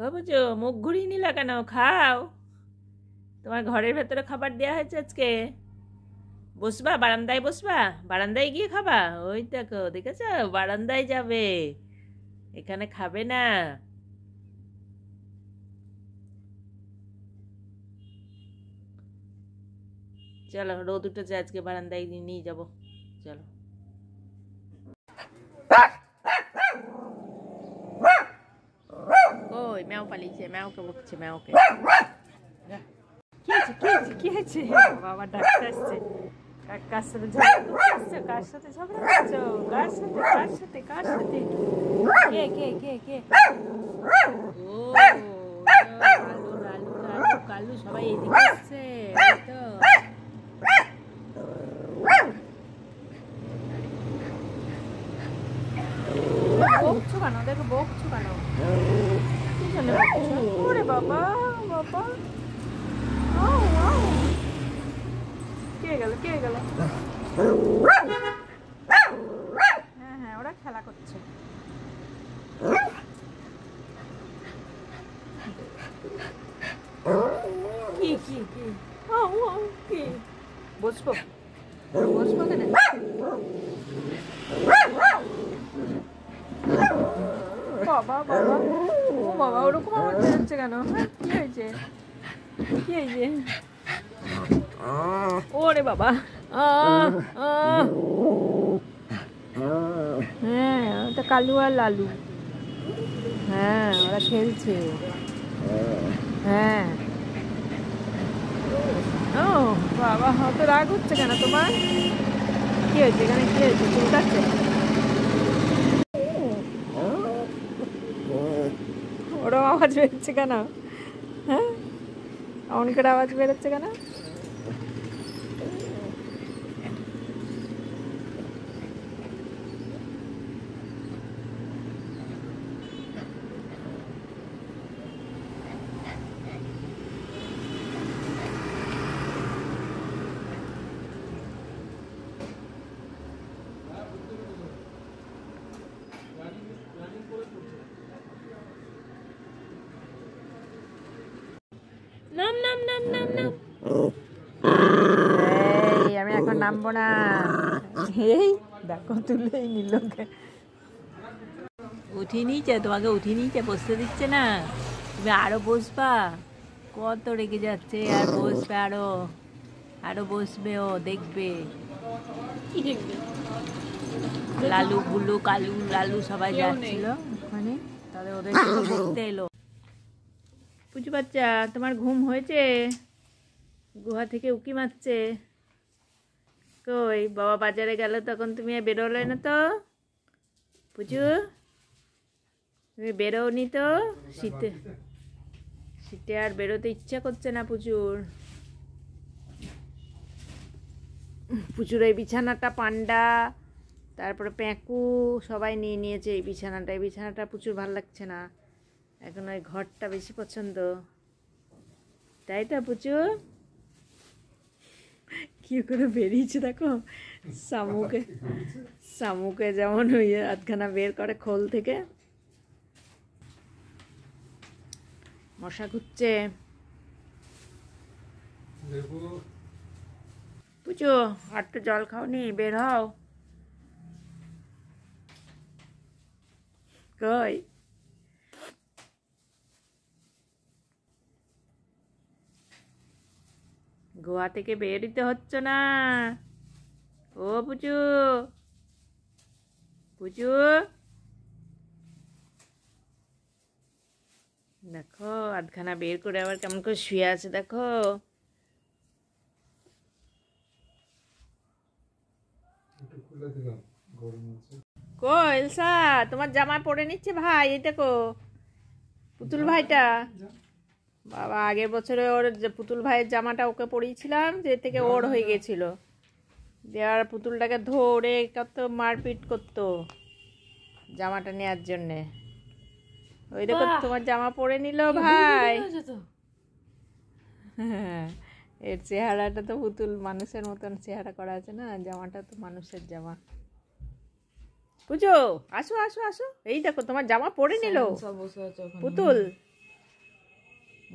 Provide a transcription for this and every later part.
ও বুঝো, মুখ ঘুরিয়ে নিলা কেন? খাও, তোমার ঘরের ভেতরে খাবার দেওয়া হয়েছে আজকে। বসবা, বারান্দায় বসবা, বারান্দায় গিয়ে খাবা। ওই দেখো, দেখেছো, বারান্দায় যাবে, এখানে খাবে না। চলো, রোদ উঠেছে আজকে, বারান্দায় নিয়ে যাবো, চলো। ওই ম্যাও পালিয়েছে, ম্যাওকে বকছে, ম্যাওকে। কি হয়েছে? বাবা ডাক্তার আসছে। কার সাথে ঝগড়া করছো? কার সাথে ঝগড়া করছো? কার সাথে কার সাথে কার সাথে? কে কে কে কে? ও লালু লালু লালু কালু সবাই এদিকে আসছে তো। বকছো কেন? দেখো বকছো কেন? কি জন্য বকছো? ওরে বাবা বাবা, কে গেল কে গেল? হ্যাঁ হ্যাঁ, ওরা খেলা করছে। কি কি কি? কি বসবো? বসবো কেন? বাবা বাবা, ও বাবা, ওরকম আওয়াজ বেরোচ্ছে কেন? কি হয়েছে? কি হয়েছে? ওরে বাবা, হ্যাঁ ওটা কালু আর লালু। হ্যাঁ ওরা খেলছে। হ্যাঁ। ও বাবা, অত রাগ হচ্ছে কেন তোমার? কি হয়েছে এখানে? কি হয়েছে? চুলকাচ্ছে? ওরম আওয়াজ বেরোচ্ছে কেন? হ্যাঁ, এমন করে আওয়াজ বেরোচ্ছে কেন? নাম নাম নাম নাম নাম। এই আমি এখন নামবো না। এই দেখো, তুলেই নিল। উঠিয়ে নিয়েছে তোমাকে, উঠিয়ে নিয়েছে, বসতে দিচ্ছে না। তুমি আরো বসবা? কত রেগে যাচ্ছে। আর বসবে, আরো আরো বসবে, ও দেখবে। কি দেখবে? লালু বুলু কালু লালু সবাই যাচ্ছিল ওখানে, তাহলে ওদের ঘুরতে এলো। পুচু বাচ্চা, তোমার ঘুম হয়েছে? গুহা থেকে উকি মারছে। কই বাবা বাজারে গেল তখন তুমি বেরোলে না তো? পুচু, তুমি বেরোনি তো? শীতে শীতে আর বেরোতে ইচ্ছা করছে না পুচুর। পুচুর এই বিছানাটা পান্ডা, তারপরে প্যাঁকু সবাই নিয়ে নিয়েছে এই বিছানাটা। এই বিছানাটা পুচুর ভালো লাগছে না এখন, ওই ঘরটা বেশি পছন্দ, তাই তো পুচু? কি করে বেরিয়েছে দেখো, শামুকে শামুকে যেমন ওই আধখানা বের করে খোল থেকে। মশা ঘুরছে। পুচু, আর তো জল খাওনি, বের হও। কই গোয়া থেকে বেরোতে হচ্ছে না। ও পুচু, পুচু দেখো, আধখানা বের করে আবার কেমন করে শুয়ে আছে দেখো। কো এলসা, তোমার জামা পরে নিচ্ছে ভাই, এই দেখো পুতুল ভাইটা। বাবা, আগের বছরে ওর পুতুল ভাইয়ের জামাটা ওকে পরিয়েছিলাম, যে থেকে ওর হয়ে গেছিল। দেওয়ার পুতুলটাকে ধরে কত মারপিট করতো জামাটা নেওয়ার জন্যে। ওই দেখো তোমার জামা পরে নিল ভাই। হ্যাঁ, এর চেহারাটা তো পুতুল মানুষের মতন চেহারা করা আছে না, জামাটা তো মানুষের জামা। পুজো, আসো আসো আসো, এই দেখো তোমার জামা পরে নিল পুতুল।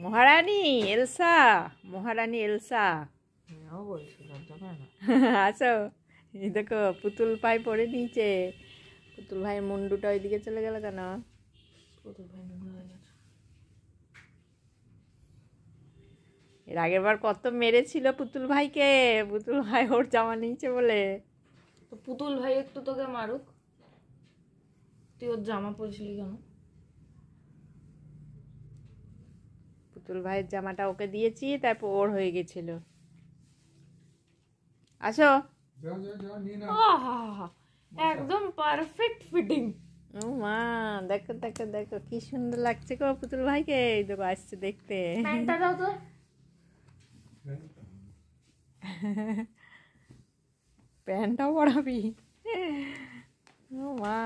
মহারানী এলসা, মহারানী এলসা আসো। এই দেখো পুতুল ভাই পড়ে নিয়েছে। পুতুল ভাইয়ের মুন্ডুটা ওইদিকে চলে গেল কেন? পুতুল ভাই এর আগের বার কত মেরেছিল পুতুল ভাইকে, পুতুল ভাই ওর জামা নিয়েছে বলে। তো পুতুল ভাই একটু তোকে মারুক, তুই ওর জামা পরেছিলি কেন? পুতুল ভাইয়ের জামাটা ওকে দিয়েছি, তারপর ওর হয়ে গেছিল। আসো। একদম পারফেক্ট ফিটিং। ও মা, দেখো দেখো দেখো কি সুন্দর লাগছে গো পুতুল ভাইকে। এই দেখো আসছে দেখতে। প্যান্টটা দাও তো। প্যান্টটাও পরাবি? ও মা,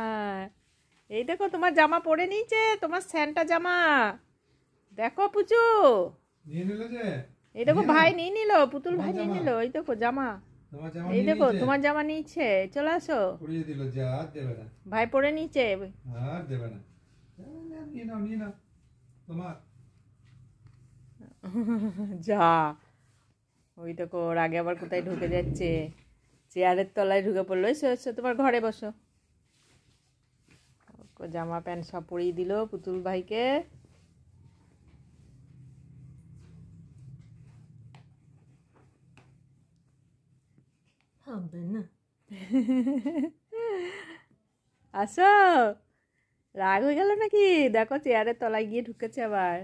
এই দেখো তোমার জামা পরে নিয়েছে, তোমার স্যান্টা জামা। দেখো পুচু, এই দেখো ভাই নিয়ে নিল, পুতুল ভাই নিয়ে নিল। এই দেখো জামা, এই দেখো তোমার জামা নিচ্ছে। চলে আসো। ভাই পরে নিচ্ছে। যা, ওই দেখো ওর আগে আবার কোথায় ঢুকে যাচ্ছে, চেয়ারের তলায় ঢুকে পড়লো। এসো এসো, তোমার ঘরে বসো। জামা প্যান্ট সব পরিয়ে দিল পুতুল ভাইকে। হবে না। আসো, রাগ হয়ে গেল নাকি? দেখো চেয়ারের তলায় গিয়ে ঢুকেছে আবার।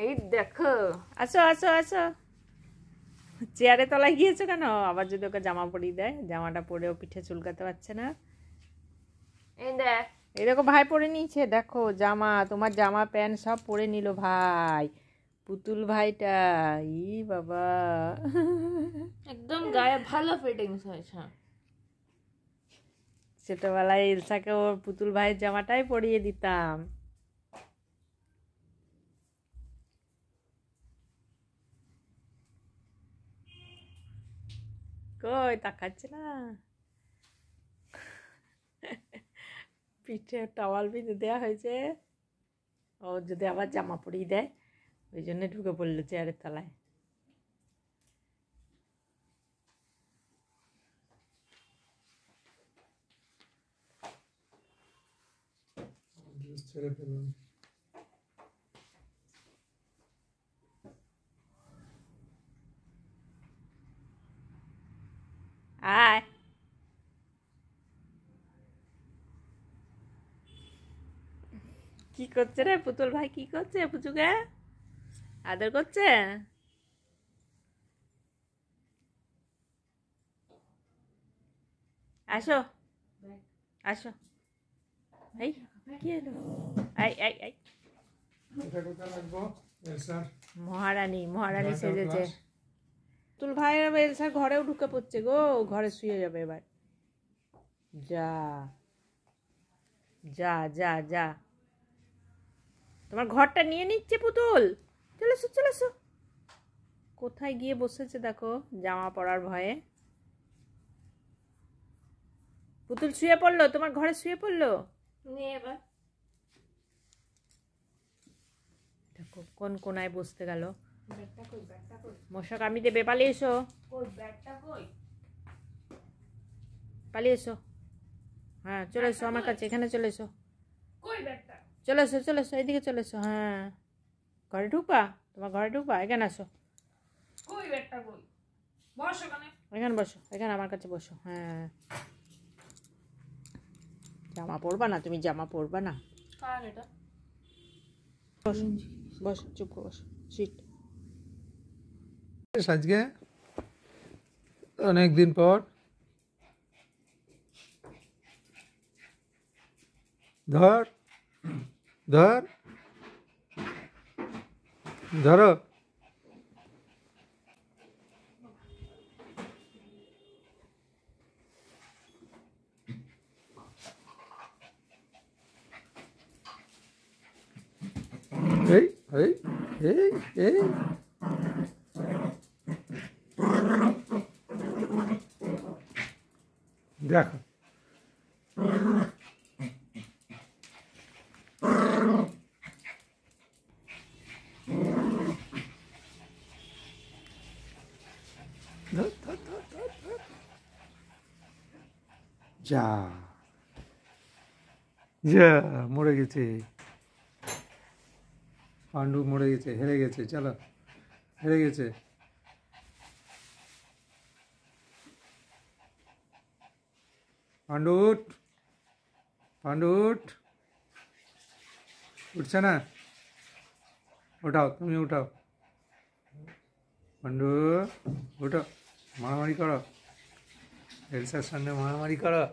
এই দেখো, আসো আসো আসো। চেয়ারের তলায় গিয়েছো কেন? আবার যদি ওকে জামা পরিয়ে দেয়, জামাটা পরেও পিঠে চুলকাতে পারছে না। এই দেখ, এই দেখো ভাই পরে নিয়েছে। দেখো জামা, তোমার জামা প্যান্ট সব পরে নিল ভাই, পুতুল ভাইটা। ই বাবা, একদম গায়ে ভালো ফিটিংস হয়েছে। ছোটবেলায় এলসাকে ওর পুতুল ভাইয়ের জামাটাই পরিয়ে দিতাম। কই তাকাচ্ছে না? পিঠে টাওয়াল বেঁধে দেওয়া হয়েছে, ও যদি আবার জামা পরিয়ে দেয়, ওই জন্য ঢুকে পড়লো চেয়ারের তলায়। আয়, কি করছে রে পুতুল ভাই? কি করছে পুচুকে? আদর করছে? আসো আসো। এই কি এলো? আই আই আই, মহারানী, মহারানী সেজেছে। পুতুল ভাই এলসার ঘরেও ঢুকে পড়ছে গো, ঘরে শুয়ে যাবে এবার। যা যা যা যা, তোমার ঘরটা নিয়ে নিচ্ছে পুতুল। চলে এসো চলে এসো। কোথায় গিয়ে বসেছে দেখো, জামা পরার ভয়ে। পুতুল শুয়ে পড়লো, তোমার ঘরে শুয়ে পড়লো। নিয়ে এবার দেখো কোন কোনায় বসতে গেল। মশা কামড়ি দেবে, পালিয়ে এসো। পালিয়ে এসো। হ্যাঁ চলে এসো আমার কাছে, এখানে চলে এসো। চলে এসো চলে এসো, এইদিকে চলে এসো। হ্যাঁ ঘরে ঢুকবা, তোমার ঘরে ঢুকবা, এখানে আসো। এখানে বসো, এখানে আমার কাছে বসো। হ্যাঁ, জামা পরবা না তুমি? জামা পরবা না? বসো বসো, চুপ করে বসো। সিট। আজকে অনেক দিন পর ধর ধর ধরো। এই এই এই এই দেখো, যা যা মরে গেছে পাণ্ডু, মরে গেছে, হেরে গেছে, চলো হেরে গেছে। পাণ্ডু উঠ, পাণ্ডু উঠ, উঠছে না, ওঠাও, তুমি উঠাও, পাণ্ডু উঠো, মারামারি করো, এলসার সঙ্গে মারামারি করো।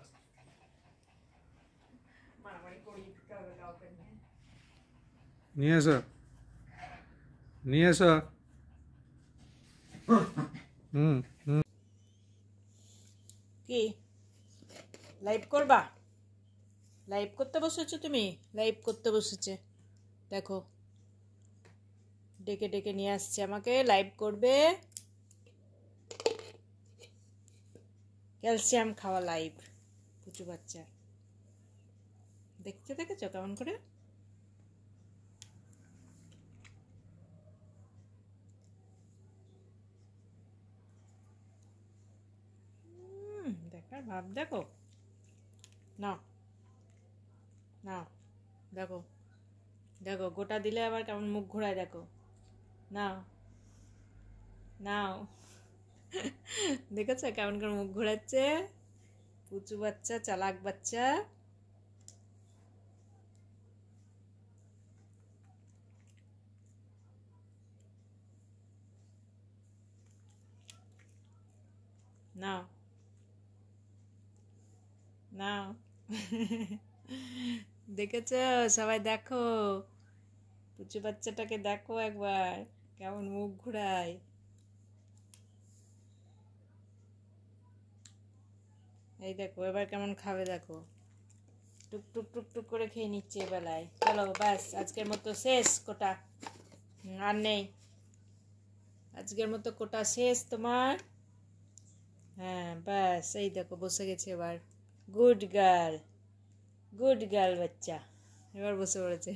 নিয়ে এসো, নিয়ে এসো। হুম হুম। কি লাইভ করবা? লাইভ করতে বসেছো তুমি? লাইভ করতে বসেছে দেখো, ডেকে ডেকে নিয়ে আসছে আমাকে, লাইভ করবে, ক্যালসিয়াম খাওয়া লাইভ, পুচু বাচ্চা দেখছো, দেখেছো কেমন করে? দেখার ভাব দেখো, নাও নাও, দেখো দেখো, গোটা দিলে আবার কেমন মুখ ঘোরায়, দেখো, নাও নাও। দেখেছো কেমন করে মুখ ঘোরাচ্ছে? পুচু বাচ্চা, চালাক বাচ্চা। নাও নাও। দেখেছো? সবাই দেখো, পুচু বাচ্চাটাকে দেখো একবার, কেমন মুখ ঘুরায়। এই দেখো এবার কেমন খাবে, দেখো টুক টুক টুক টুক করে খেয়ে নিচ্ছে এবেলায়। চলো ব্যাস, আজকের মতো শেষ কোটা, আর নেই, আজকের মতো কোটা শেষ তোমার। হ্যাঁ ব্যাস, এই দেখো বসে গেছে এবার, গুড গার্ল, গুড গার্ল বাচ্চা, এবার বসে পড়েছে।